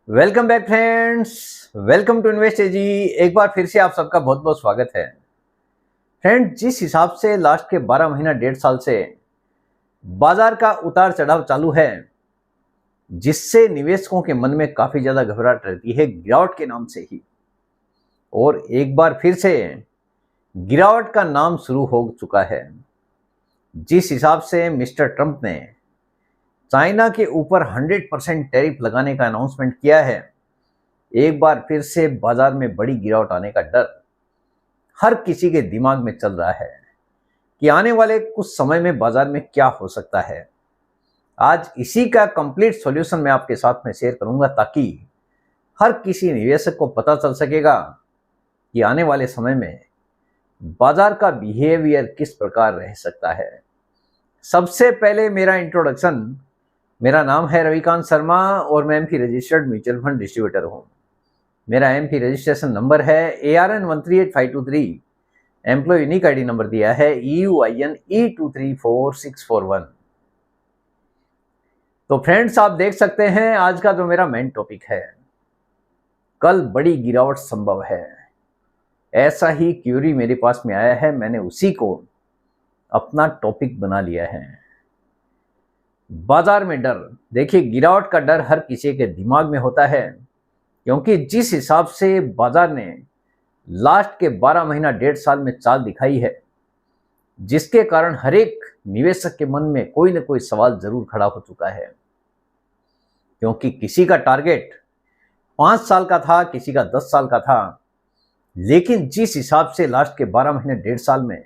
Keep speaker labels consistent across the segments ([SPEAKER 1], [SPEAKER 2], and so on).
[SPEAKER 1] Welcome back friends. Welcome to invest एजी। एक बार फिर से आप सबका बहुत बहुत स्वागत है। फ्रेंड, जिस हिसाब से लास्ट के 12 महीना 1.5 साल से बाजार का उतार चढ़ाव चालू है, जिससे निवेशकों के मन में काफी ज्यादा घबराहट रहती है गिरावट के नाम से ही। और एक बार फिर से गिरावट का नाम शुरू हो चुका है। जिस हिसाब से मिस्टर ट्रंप ने चाइना के ऊपर 100% टैरिफ लगाने का अनाउंसमेंट किया है, एक बार फिर से बाजार में बड़ी गिरावट आने का डर हर किसी के दिमाग में चल रहा है कि आने वाले कुछ समय में बाजार में क्या हो सकता है। आज इसी का कंप्लीट सॉल्यूशन मैं आपके साथ में शेयर करूंगा, ताकि हर किसी निवेशक को पता चल सकेगा कि आने वाले समय में बाजार का बिहेवियर किस प्रकार रह सकता है। सबसे पहले मेरा इंट्रोडक्शन। मेरा नाम है रविकांत शर्मा और मैं MP registered mutual fund distributor हूं। मेरा एमपी रजिस्ट्रेशन नंबर है ARN138523। Employ unique ID number दिया है EUIN E234641। तो फ्रेंड्स, आप देख सकते हैं आज का जो मेरा मेन टॉपिक है, कल बड़ी गिरावट संभव है। ऐसा ही क्यूरी मेरे पास में आया है, मैंने उसी को अपना टॉपिक बना लिया है। बाजार में डर। देखिए, गिरावट का डर हर किसी के दिमाग में होता है, क्योंकि जिस हिसाब से बाजार ने लास्ट के 12 महीना 1.5 साल में चाल दिखाई है, जिसके कारण हर एक निवेशक के मन में कोई ना कोई सवाल जरूर खड़ा हो चुका है। क्योंकि किसी का टारगेट 5 साल का था, किसी का 10 साल का था, लेकिन जिस हिसाब से लास्ट के 12 महीने 1.5 साल में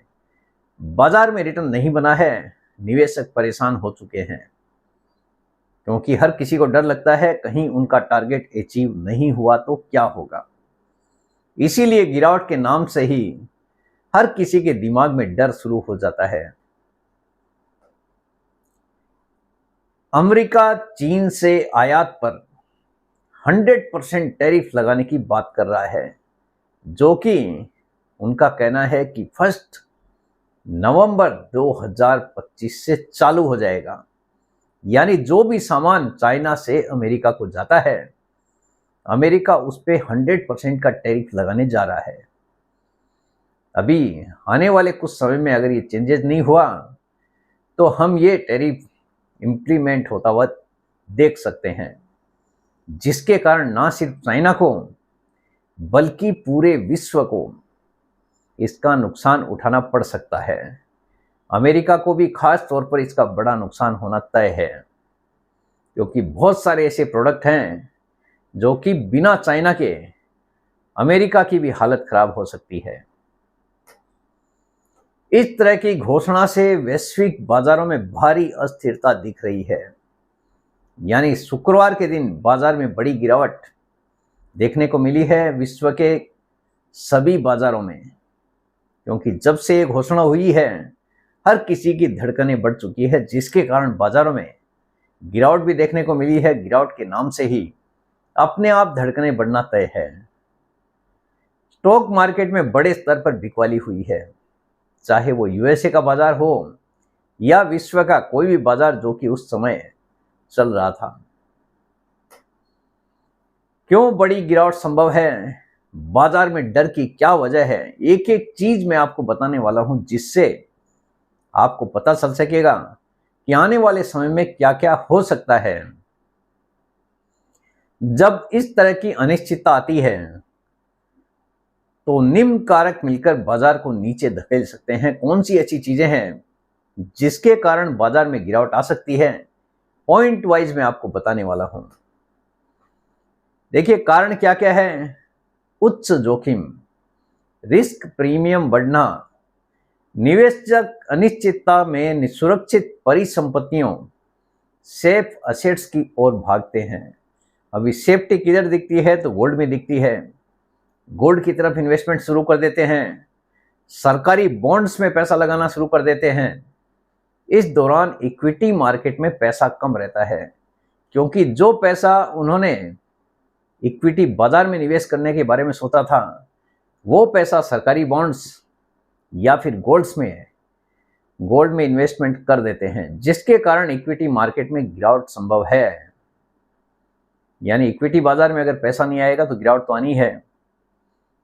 [SPEAKER 1] बाजार में रिटर्न नहीं बना है, निवेशक परेशान हो चुके हैं। क्योंकि हर किसी को डर लगता है कहीं उनका टारगेट अचीव नहीं हुआ तो क्या होगा। इसीलिए गिरावट के नाम से ही हर किसी के दिमाग में डर शुरू हो जाता है। अमेरिका चीन से आयात पर 100% टैरिफ लगाने की बात कर रहा है, जो कि उनका कहना है कि 1 नवंबर 2025 से चालू हो जाएगा। यानी जो भी सामान चाइना से अमेरिका को जाता है, अमेरिका उस पर 100% का टैरिफ लगाने जा रहा है। अभी आने वाले कुछ समय में अगर ये चेंजेस नहीं हुआ तो हम ये टैरिफ इम्प्लीमेंट होता हुआ देख सकते हैं, जिसके कारण ना सिर्फ चाइना को बल्कि पूरे विश्व को इसका नुकसान उठाना पड़ सकता है। अमेरिका को भी खास तौर पर इसका बड़ा नुकसान होना तय है, क्योंकि बहुत सारे ऐसे प्रोडक्ट हैं जो कि बिना चाइना के अमेरिका की भी हालत खराब हो सकती है। इस तरह की घोषणा से वैश्विक बाजारों में भारी अस्थिरता दिख रही है। यानी शुक्रवार के दिन बाजार में बड़ी गिरावट देखने को मिली है विश्व के सभी बाजारों में, क्योंकि जब से ये घोषणा हुई है हर किसी की धड़कनें बढ़ चुकी है, जिसके कारण बाजारों में गिरावट भी देखने को मिली है। गिरावट के नाम से ही अपने आप धड़कनें बढ़ना तय है। स्टॉक मार्केट में बड़े स्तर पर बिकवाली हुई है, चाहे वो यूएसए का बाजार हो या विश्व का कोई भी बाजार जो कि उस समय चल रहा था। क्यों बड़ी गिरावट संभव है, बाजार में डर की क्या वजह है, एक एक चीज मैं आपको बताने वाला हूं, जिससे आपको पता चल सकेगा कि आने वाले समय में क्या क्या हो सकता है। जब इस तरह की अनिश्चितता आती है तो निम्न कारक मिलकर बाजार को नीचे धकेल सकते हैं। कौन सी ऐसी चीजें हैं जिसके कारण बाजार में गिरावट आ सकती है, पॉइंट वाइज मैं आपको बताने वाला हूं। देखिए, कारण क्या क्या है। उच्च जोखिम, रिस्क प्रीमियम बढ़ना, निवेशक अनिश्चितता में सुरक्षित परिसंपत्तियों सेफ असेट्स की ओर भागते हैं। अभी सेफ्टी किधर दिखती है तो गोल्ड में दिखती है। गोल्ड की तरफ इन्वेस्टमेंट शुरू कर देते हैं, सरकारी बॉन्ड्स में पैसा लगाना शुरू कर देते हैं। इस दौरान इक्विटी मार्केट में पैसा कम रहता है, क्योंकि जो पैसा उन्होंने इक्विटी बाजार में निवेश करने के बारे में सोचा था, वो पैसा सरकारी बॉन्ड्स या फिर गोल्ड में इन्वेस्टमेंट कर देते हैं, जिसके कारण इक्विटी मार्केट में गिरावट संभव है। यानी इक्विटी बाजार में अगर पैसा नहीं आएगा तो गिरावट तो आनी है।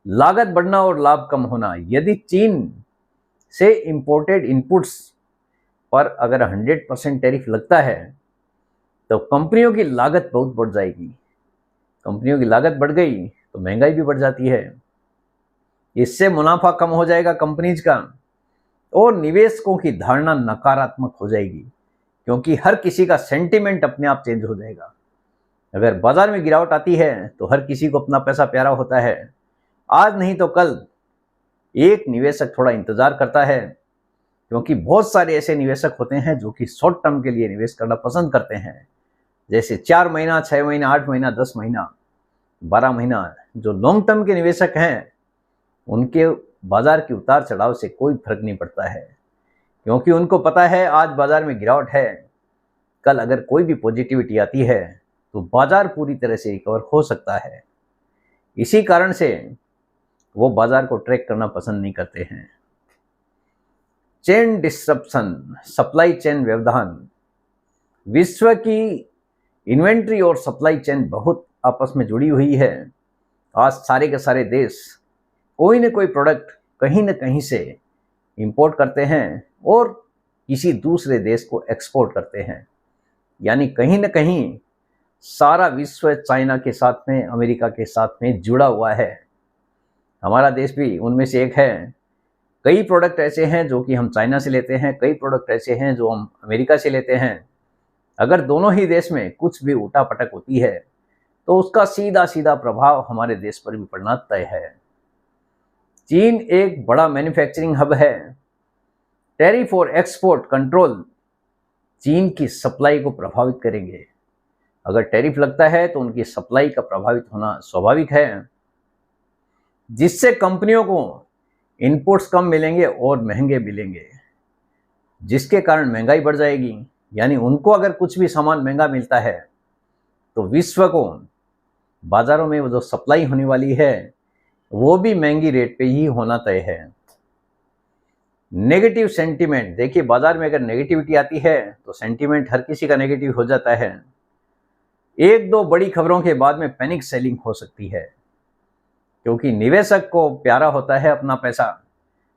[SPEAKER 1] लागत बढ़ना और लाभ कम होना, यदि चीन से इंपोर्टेड इनपुट्स पर अगर 100% टैरिफ लगता है तो कंपनियों की लागत बहुत बढ़ जाएगी। कंपनियों की लागत बढ़ गई तो महंगाई भी बढ़ जाती है। इससे मुनाफा कम हो जाएगा कंपनीज का और निवेशकों की धारणा नकारात्मक हो जाएगी, क्योंकि हर किसी का सेंटिमेंट अपने आप चेंज हो जाएगा। अगर बाजार में गिरावट आती है तो हर किसी को अपना पैसा प्यारा होता है। आज नहीं तो कल एक निवेशक थोड़ा इंतजार करता है, क्योंकि बहुत सारे ऐसे निवेशक होते हैं जो कि शॉर्ट टर्म के लिए निवेश करना पसंद करते हैं, जैसे 4 महीना, 6 महीना, 8 महीना, 10 महीना, 12 महीना। जो लॉन्ग टर्म के निवेशक हैं उनके बाजार के उतार चढ़ाव से कोई फर्क नहीं पड़ता है, क्योंकि उनको पता है आज बाजार में गिरावट है, कल अगर कोई भी पॉजिटिविटी आती है तो बाजार पूरी तरह से रिकवर हो सकता है। इसी कारण से वो बाजार को ट्रैक करना पसंद नहीं करते हैं। चेन डिस्ट्रप्शन, सप्लाई चेन व्यवधान। विश्व की इन्वेंट्री और सप्लाई चेन बहुत आपस में जुड़ी हुई है। आज सारे के सारे देश कोई न कोई प्रोडक्ट कहीं न कहीं से इंपोर्ट करते हैं और किसी दूसरे देश को एक्सपोर्ट करते हैं। यानी कहीं न कहीं सारा विश्व चाइना के साथ में, अमेरिका के साथ में जुड़ा हुआ है। हमारा देश भी उनमें से एक है। कई प्रोडक्ट ऐसे हैं जो कि हम चाइना से लेते हैं, कई प्रोडक्ट ऐसे हैं जो हम अमेरिका से लेते हैं। अगर दोनों ही देश में कुछ भी उठापटक होती है तो उसका सीधा सीधा प्रभाव हमारे देश पर भी पड़ना तय है। चीन एक बड़ा मैन्युफैक्चरिंग हब है। टैरिफ और एक्सपोर्ट कंट्रोल चीन की सप्लाई को प्रभावित करेंगे। अगर टैरिफ लगता है तो उनकी सप्लाई का प्रभावित होना स्वाभाविक है, जिससे कंपनियों को इनपुट्स कम मिलेंगे और महंगे मिलेंगे, जिसके कारण महंगाई बढ़ जाएगी। यानी उनको अगर कुछ भी सामान महंगा मिलता है तो विश्व को बाजारों में वो जो सप्लाई होने वाली है वो भी महंगी रेट पे ही होना तय है। नेगेटिव सेंटीमेंट, देखिए बाजार में अगर नेगेटिविटी आती है तो सेंटीमेंट हर किसी का नेगेटिव हो जाता है। एक दो बड़ी खबरों के बाद में पैनिक सेलिंग हो सकती है, क्योंकि निवेशक को प्यारा होता है अपना पैसा।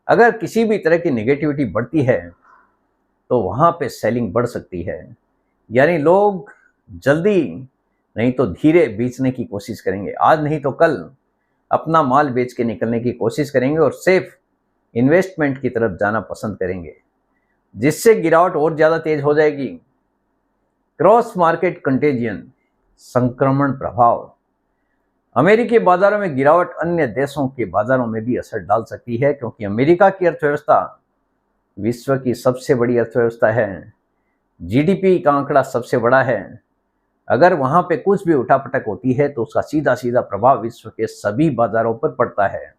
[SPEAKER 1] अगर किसी भी तरह की नेगेटिविटी बढ़ती है तो वहां पे सेलिंग बढ़ सकती है। यानी लोग जल्दी नहीं तो धीरे बेचने की कोशिश करेंगे, आज नहीं तो कल अपना माल बेच के निकलने की कोशिश करेंगे और सेफ इन्वेस्टमेंट की तरफ जाना पसंद करेंगे, जिससे गिरावट और ज़्यादा तेज हो जाएगी। क्रॉस मार्केट कंटेजियन, संक्रमण प्रभाव। अमेरिकी बाजारों में गिरावट अन्य देशों के बाजारों में भी असर डाल सकती है, क्योंकि अमेरिका की अर्थव्यवस्था विश्व की सबसे बड़ी अर्थव्यवस्था है। जीडीपी का आंकड़ा सबसे बड़ा है। अगर वहां पे कुछ भी उठापटक होती है तो उसका सीधा सीधा प्रभाव विश्व के सभी बाजारों पर पड़ता है।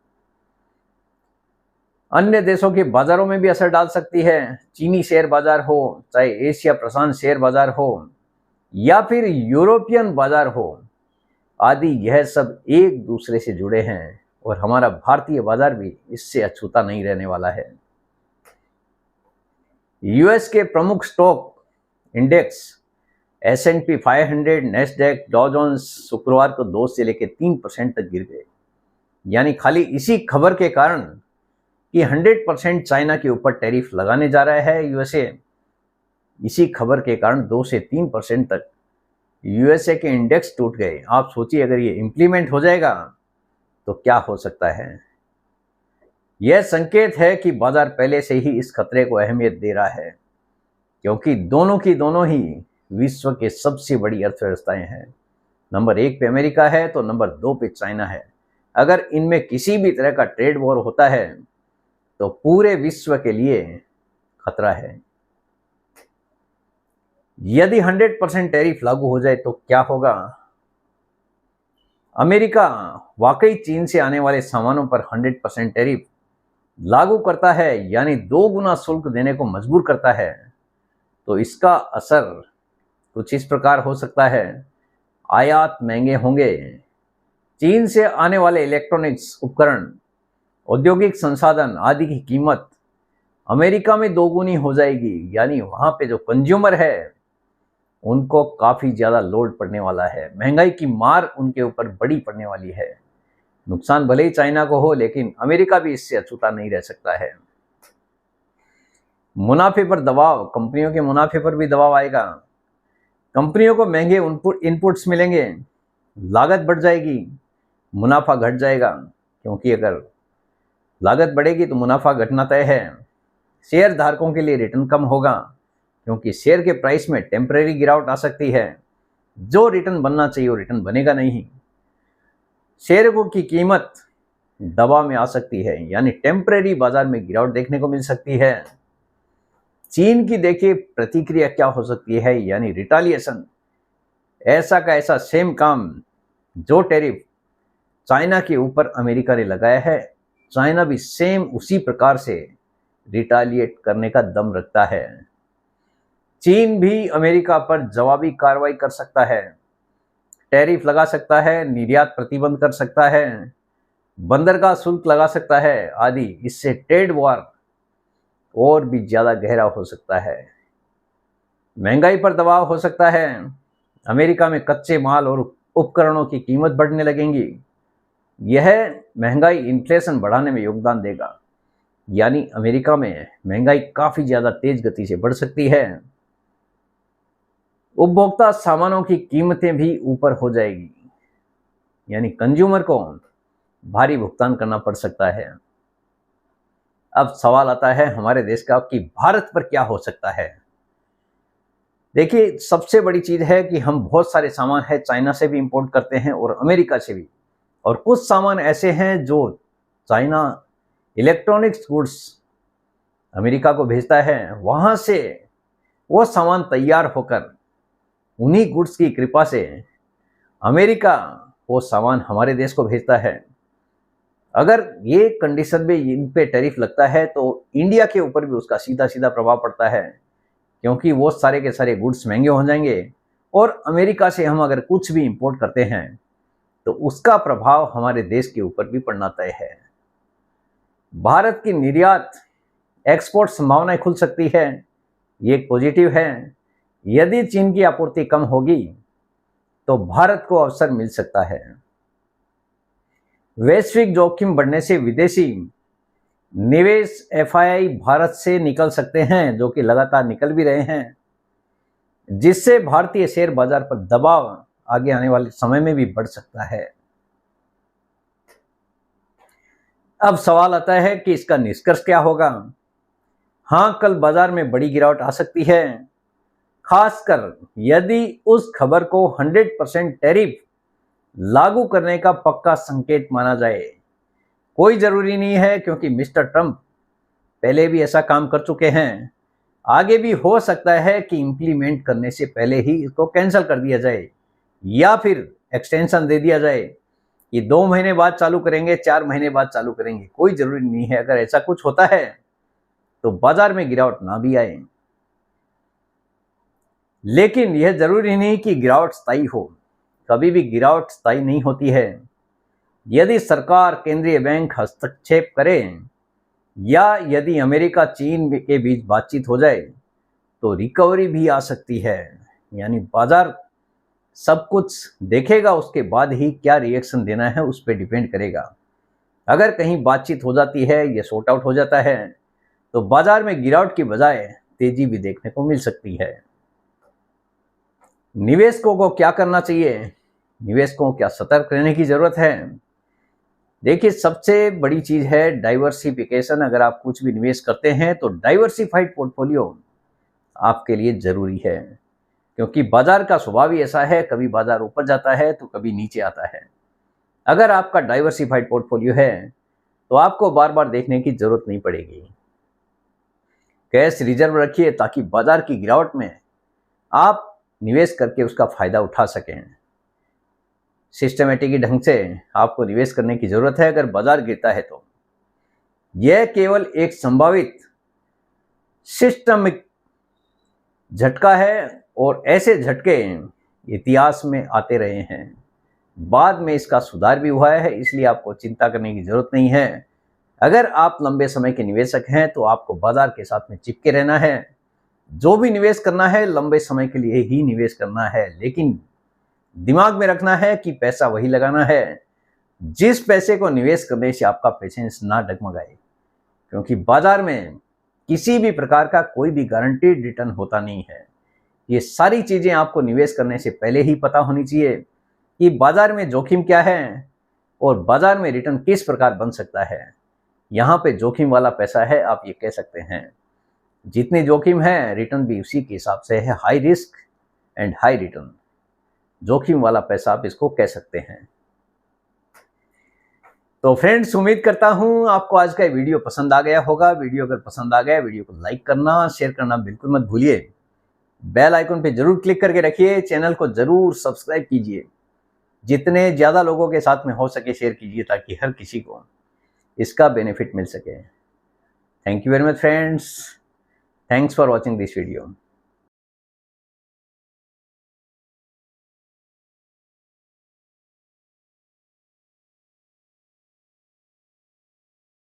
[SPEAKER 1] अन्य देशों के बाजारों में भी असर डाल सकती है। चीनी शेयर बाजार हो, चाहे एशिया प्रशांत शेयर बाजार हो या फिर यूरोपियन बाजार हो आदि, यह सब एक दूसरे से जुड़े हैं और हमारा भारतीय बाजार भी इससे अछूता नहीं रहने वाला है। यूएस के प्रमुख स्टॉक इंडेक्स S&P 500, नेस्डैक, डॉ जोन्स शुक्रवार को 2 से लेकर 3% तक गिर गए। यानी खाली इसी खबर के कारण कि 100% चाइना के ऊपर टैरिफ लगाने जा रहा है यूएसए, इसी खबर के कारण 2 से 3% तक यूएसए के इंडेक्स टूट गए। आप सोचिए अगर ये इम्प्लीमेंट हो जाएगा तो क्या हो सकता है। यह संकेत है कि बाजार पहले से ही इस खतरे को अहमियत दे रहा है, क्योंकि दोनों की दोनों ही विश्व के सबसे बड़ी अर्थव्यवस्थाएं हैं। नंबर 1 पे अमेरिका है तो नंबर 2 पे चाइना है। अगर इनमें किसी भी तरह का ट्रेड वॉर होता है तो पूरे विश्व के लिए खतरा है। यदि 100% टैरिफ लागू हो जाए तो क्या होगा। अमेरिका वाकई चीन से आने वाले सामानों पर 100% टैरिफ लागू करता है, यानी 2 गुना शुल्क देने को मजबूर करता है, तो इसका असर कुछ इस प्रकार हो सकता है। आयात महंगे होंगे। चीन से आने वाले इलेक्ट्रॉनिक्स उपकरण, औद्योगिक संसाधन आदि की कीमत अमेरिका में 2 गुनी हो जाएगी। यानी वहां पे जो कंज्यूमर है उनको काफ़ी ज़्यादा लोड पड़ने वाला है। महंगाई की मार उनके ऊपर बड़ी पड़ने वाली है। नुकसान भले ही चाइना को हो, लेकिन अमेरिका भी इससे अछूता नहीं रह सकता है। मुनाफे पर दबाव, कंपनियों के मुनाफे पर भी दबाव आएगा। कंपनियों को महंगे इनपुट्स मिलेंगे, लागत बढ़ जाएगी, मुनाफा घट जाएगा, क्योंकि अगर लागत बढ़ेगी तो मुनाफा घटना तय है। शेयर धारकों के लिए रिटर्न कम होगा, क्योंकि शेयर के प्राइस में टेम्परेरी गिरावट आ सकती है। जो रिटर्न बनना चाहिए वो रिटर्न बनेगा नहीं। शेयरों की कीमत दबाव में आ सकती है, यानी टेम्परेरी बाजार में गिरावट देखने को मिल सकती है। चीन की देखिए प्रतिक्रिया क्या हो सकती है, यानी रिटालिएशन। ऐसा का ऐसा सेम काम जो टैरिफ चाइना के ऊपर अमेरिका ने लगाया है, चाइना भी सेम उसी प्रकार से रिटालिएट करने का दम रखता है। चीन भी अमेरिका पर जवाबी कार्रवाई कर सकता है, टैरिफ लगा सकता है, निर्यात प्रतिबंध कर सकता है, बंदरगाह शुल्क लगा सकता है आदि। इससे ट्रेड वॉर और भी ज्यादा गहरा हो सकता है। महंगाई पर दबाव हो सकता है। अमेरिका में कच्चे माल और उपकरणों की कीमत बढ़ने लगेंगी। यह महंगाई इन्फ्लेशन बढ़ाने में योगदान देगा, यानी अमेरिका में महंगाई काफी ज्यादा तेज गति से बढ़ सकती है। उपभोक्ता सामानों की कीमतें भी ऊपर हो जाएगी, यानी कंज्यूमर को भारी भुगतान करना पड़ सकता है। अब सवाल आता है हमारे देश का कि भारत पर क्या हो सकता है। देखिए, सबसे बड़ी चीज है कि हम बहुत सारे सामान है चाइना से भी इंपोर्ट करते हैं और अमेरिका से भी, और कुछ सामान ऐसे हैं जो चाइना इलेक्ट्रॉनिक्स गुड्स अमेरिका को भेजता है। वहां से वो सामान तैयार होकर उन्हीं गुड्स की कृपा से अमेरिका वो सामान हमारे देश को भेजता है। अगर ये कंडीशन में इन पे टैरिफ लगता है तो इंडिया के ऊपर भी उसका सीधा सीधा प्रभाव पड़ता है, क्योंकि वो सारे के सारे गुड्स महंगे हो जाएंगे। और अमेरिका से हम अगर कुछ भी इंपोर्ट करते हैं तो उसका प्रभाव हमारे देश के ऊपर भी पड़ना तय है। भारत की निर्यात एक्सपोर्ट संभावनाएं खुल सकती है, ये एक पॉजिटिव है। यदि चीन की आपूर्ति कम होगी तो भारत को अवसर मिल सकता है। वैश्विक जोखिम बढ़ने से विदेशी निवेश एफआईआई भारत से निकल सकते हैं, जो कि लगातार निकल भी रहे हैं, जिससे भारतीय शेयर बाजार पर दबाव आगे आने वाले समय में भी बढ़ सकता है। अब सवाल आता है कि इसका निष्कर्ष क्या होगा। हाँ, कल बाजार में बड़ी गिरावट आ सकती है, खासकर यदि उस खबर को 100% टैरिफ लागू करने का पक्का संकेत माना जाए। कोई जरूरी नहीं है, क्योंकि मिस्टर ट्रंप पहले भी ऐसा काम कर चुके हैं। आगे भी हो सकता है कि इंप्लीमेंट करने से पहले ही इसको कैंसिल कर दिया जाए या फिर एक्सटेंशन दे दिया जाए कि 2 महीने बाद चालू करेंगे, 4 महीने बाद चालू करेंगे। कोई जरूरी नहीं है। अगर ऐसा कुछ होता है तो बाजार में गिरावट ना भी आए, लेकिन यह जरूरी नहीं कि गिरावट स्थायी हो। कभी भी गिरावट स्थायी नहीं होती है। यदि सरकार, केंद्रीय बैंक हस्तक्षेप करें या यदि अमेरिका चीन के बीच बातचीत हो जाए तो रिकवरी भी आ सकती है। यानी बाजार सब कुछ देखेगा, उसके बाद ही क्या रिएक्शन देना है उस पर डिपेंड करेगा। अगर कहीं बातचीत हो जाती है, ये सॉर्ट आउट हो जाता है, तो बाजार में गिरावट की बजाय तेजी भी देखने को मिल सकती है। निवेशकों को क्या करना चाहिए? निवेशकों को क्या सतर्क रहने की जरूरत है? देखिए, सबसे बड़ी चीज है डाइवर्सिफिकेशन। अगर आप कुछ भी निवेश करते हैं तो डाइवर्सिफाइड पोर्टफोलियो आपके लिए जरूरी है, क्योंकि बाजार का स्वभाव ही ऐसा है, कभी बाजार ऊपर जाता है तो कभी नीचे आता है। अगर आपका डाइवर्सिफाइड पोर्टफोलियो है तो आपको बार बार देखने की जरूरत नहीं पड़ेगी। कैश रिजर्व रखिए ताकि बाजार की गिरावट में आप निवेश करके उसका फायदा उठा सकें। सिस्टमेटिक ढंग से आपको निवेश करने की जरूरत है अगर बाजार गिरता है तो। यह केवल एक संभावित सिस्टमिक झटका है और ऐसे झटके इतिहास में आते रहे हैं। बाद में इसका सुधार भी हुआ है, इसलिए आपको चिंता करने की जरूरत नहीं है। अगर आप लंबे समय के निवेशक हैं तो आपको बाजार के साथ में चिपके रहना है। जो भी निवेश करना है लंबे समय के लिए ही निवेश करना है, लेकिन दिमाग में रखना है कि पैसा वही लगाना है जिस पैसे को निवेश करने से आपका पेशेंस ना डगमगाए, क्योंकि बाजार में किसी भी प्रकार का कोई भी गारंटीड रिटर्न होता नहीं है। ये सारी चीजें आपको निवेश करने से पहले ही पता होनी चाहिए कि बाजार में जोखिम क्या है और बाजार में रिटर्न किस प्रकार बन सकता है। यहाँ पे जोखिम वाला पैसा है, आप ये कह सकते हैं। जितने जोखिम है रिटर्न भी उसी के हिसाब से है, high risk and high return. जोखिम वाला पैसा आप इसको कह सकते हैं। तो फ्रेंड्स, उम्मीद करता हूं आपको आज का वीडियो पसंद आ गया होगा। वीडियो अगर पसंद आ गया, वीडियो को लाइक करना, शेयर करना बिल्कुल मत भूलिए। बेल आइकन पे जरूर क्लिक करके रखिए, चैनल को जरूर सब्सक्राइब कीजिए। जितने ज़्यादा लोगों के साथ में हो सके शेयर कीजिए ताकि हर किसी को इसका बेनिफिट मिल सके। Thank you very much friends, thanks for watching this video.